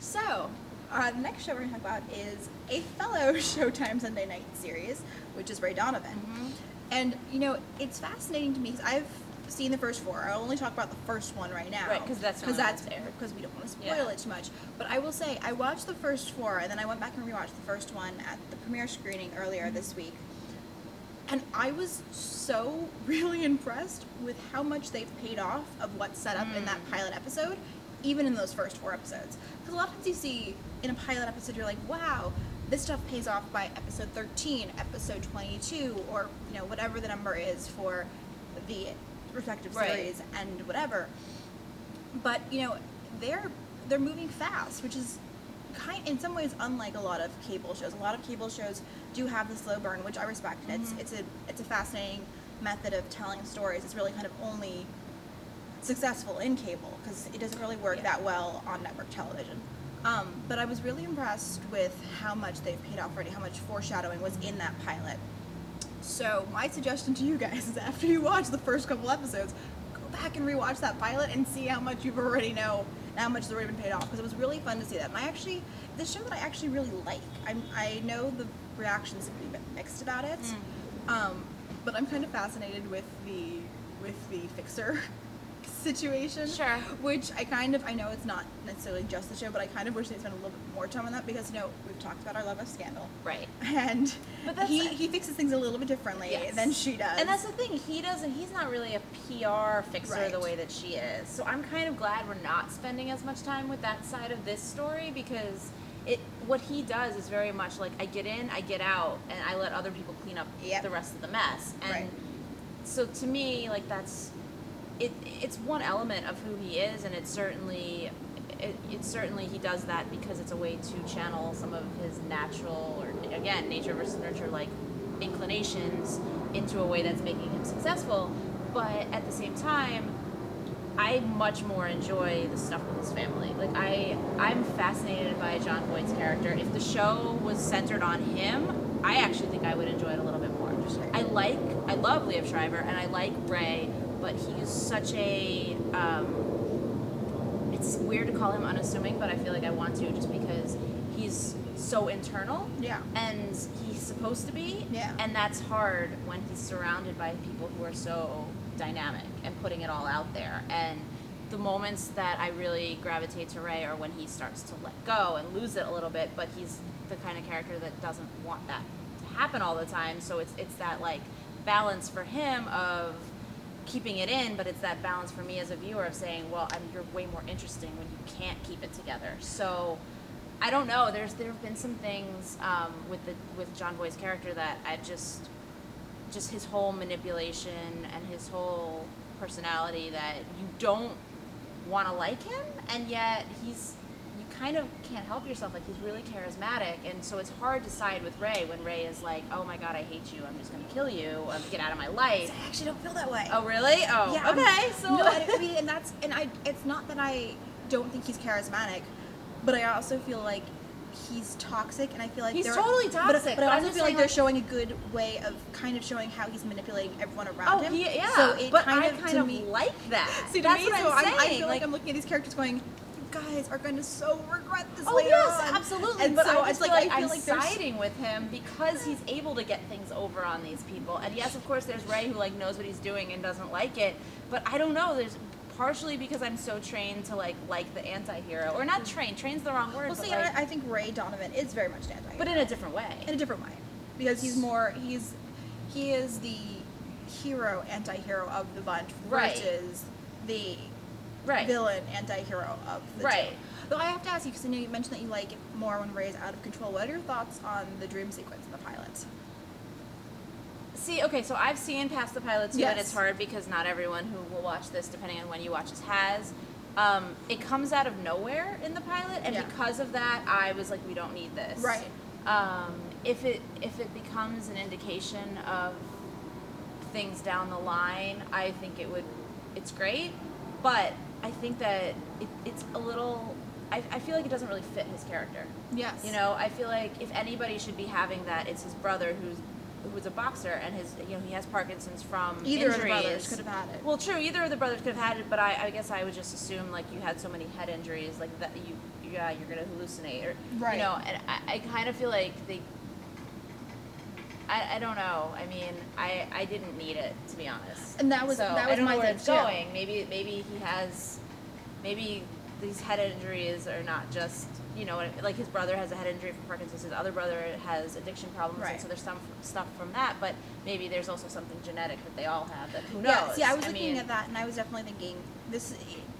So, the next show we're going to talk about is a fellow Showtime Sunday night series, which is Ray Donovan. Mm-hmm. And, you know, it's fascinating to me because I've seen the first four. I'll only talk about the first one right now. Right, because that's because we don't want to spoil it too much. But I will say, I watched the first four, and then I went back and rewatched the first one at the premiere screening earlier this week. And I was so really impressed with how much they've paid off of what's set up in that pilot episode, even in those first four episodes. Because a lot of times you see in a pilot episode, you're like, wow, this stuff pays off by episode 13, episode 22, or, you know, whatever the number is for the respective series and whatever. But, you know, they're moving fast, which is in some ways unlike a lot of cable shows. A lot of cable shows do have the slow burn, which I respect. And it's a fascinating method of telling stories. It's really kind of only successful in cable because it doesn't really work that well on network television. But I was really impressed with how much they've paid off already, how much foreshadowing was in that pilot. So my suggestion to you guys is after you watch the first couple episodes, go back and rewatch that pilot and see how much you've already know, and how much has already been paid off, because it was really fun to see that. And the show that I actually really like, I know the reactions have been mixed about it, but I'm kind of fascinated with the fixer situation. Sure. Which I know it's not necessarily just the show, but I kind of wish they spent a little bit more time on that because, you know, we've talked about our love of Scandal. Right. And he fixes things a little bit differently than she does. And that's the thing, he's not really a PR fixer the way that she is. So I'm kind of glad we're not spending as much time with that side of this story, because what he does is very much like, I get in, I get out, and I let other people clean up the rest of the mess. And so to me, like, it's one element of who he is, and it's certainly he does that because it's a way to channel some of his natural, or again, nature versus nurture, like, inclinations into a way that's making him successful. But at the same time, I much more enjoy the stuff with his family. Like, I'm fascinated by John Boyd's character. If the show was centered on him, I actually think I would enjoy it a little bit more. I love Liev Schreiber, and I like Ray, but he's such a, it's weird to call him unassuming, but I feel like I want to, just because he's so internal. Yeah. And he's supposed to be. Yeah. And that's hard when he's surrounded by people who are so dynamic and putting it all out there. And the moments that I really gravitate to Ray are when he starts to let go and lose it a little bit, but he's the kind of character that doesn't want that to happen all the time. So it's that, like, balance for him of keeping it in, but it's that balance for me as a viewer of saying, well, you're way more interesting when you can't keep it together. So I don't know. There have been some things with John Boyd's character that I just his whole manipulation and his whole personality, that you don't want to like him, and yet you kind of can't help yourself. Like, he's really charismatic, and so it's hard to side with Ray when Ray is like, oh my god, I hate you, I'm just going to kill you, get out of my life. I actually don't feel that way. Oh, really? Oh, yeah, okay. So no, I mean, it's not that I don't think he's charismatic, but I also feel like he's toxic, and I feel like he's totally toxic. But I also feel like they're showing a good way of kind of showing how he's manipulating everyone around him. Yeah. So I kind of like that. See, that's me, what so I'm saying. I feel like I'm looking at these characters going, you guys are going to so regret this later yes, on. absolutely. And but so I just it's feel like I I'm feel like siding with him because he's able to get things over on these people. And yes, of course, there's Ray who, like, knows what he's doing and doesn't like it. But I don't know. There's partially because I'm so trained to like the anti-hero, or not trained. Trained's the wrong word. Well, see, I think Ray Donovan is very much an anti-hero, but in a different way. In a different way, because he is the hero anti-hero of the bunch versus the villain anti-hero of the two. Though I have to ask you, because I know you mentioned that you like it more when Ray is out of control. What are your thoughts on the dream sequence in the pilot? See, okay, so I've seen past the pilot too, Yes. and it's hard because not everyone who will watch this, depending on when you watch this, has. It comes out of nowhere in the pilot, and because of that, I was like, we don't need this. Right. If it becomes an indication of things down the line, I think it's great, but I think that it's a little, I feel like it doesn't really fit his character. Yes. You know, I feel like if anybody should be having that, it's his brother, who's who was a boxer, and he has Parkinson's from Either injuries. of the brothers could have had it. Well, true, either of the brothers could have had it, but I guess I would just assume, like, you had so many head injuries, like, that you're going to hallucinate, or, right. And I kind of feel like I don't know. I mean, I didn't need it, to be honest. And that was I don't my know where thing it's too. going. Maybe these head injuries are not just, like his brother has a head injury from Parkinson's, his other brother has addiction problems, right. and so there's some stuff from that, but maybe there's also something genetic that they all have that, who knows? Yes, yeah, I was looking at that, and I was definitely thinking, this,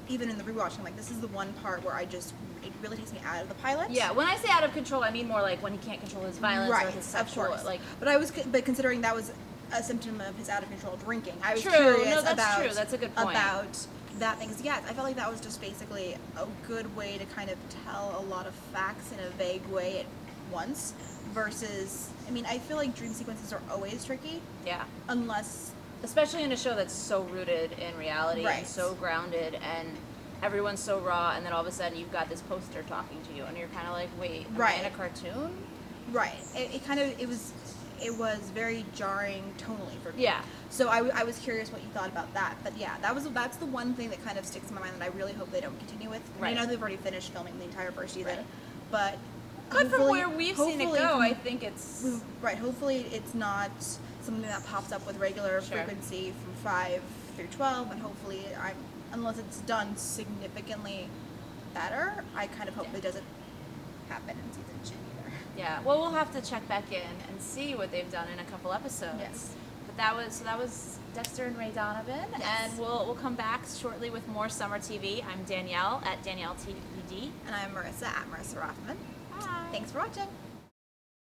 even in the rewatch, I'm like, this is the one part where it really takes me out of the pilot. Yeah, when I say out of control, I mean more like when he can't control his violence right, or his sexual, of course. like. But considering that was a symptom of his out of control drinking, I was True. curious No, that's about true. That's a good point. about that thing. 'Cause, yeah, I felt like that was just basically a good way to kind of tell a lot of facts in a vague way at once. Versus, I mean, I feel like dream sequences are always tricky. Yeah. Unless, especially in a show that's so rooted in reality right. and so grounded, and everyone's so raw, and then all of a sudden you've got this poster talking to you, and you're kind of like, wait, am right. I in a cartoon? Right. It was very jarring tonally for me. Yeah. So I was curious what you thought about that. But yeah, that's the one thing that kind of sticks in my mind that I really hope they don't continue with. Right. I know they've already finished filming the entire first season, right. but from where we've seen it go, I think it's right. Hopefully, it's not something that pops up with regular sure. frequency from 5 through 12, and hopefully, unless it's done significantly better, I kind of hope it doesn't happen in season 2 either. Yeah, well, we'll have to check back in and see what they've done in a couple episodes. Yes. But that was Dexter and Ray Donovan, yes. and we'll come back shortly with more summer TV. I'm Danielle at Danielle TVD. And I'm Marisa at Marisa Rothman. Bye. Thanks for watching.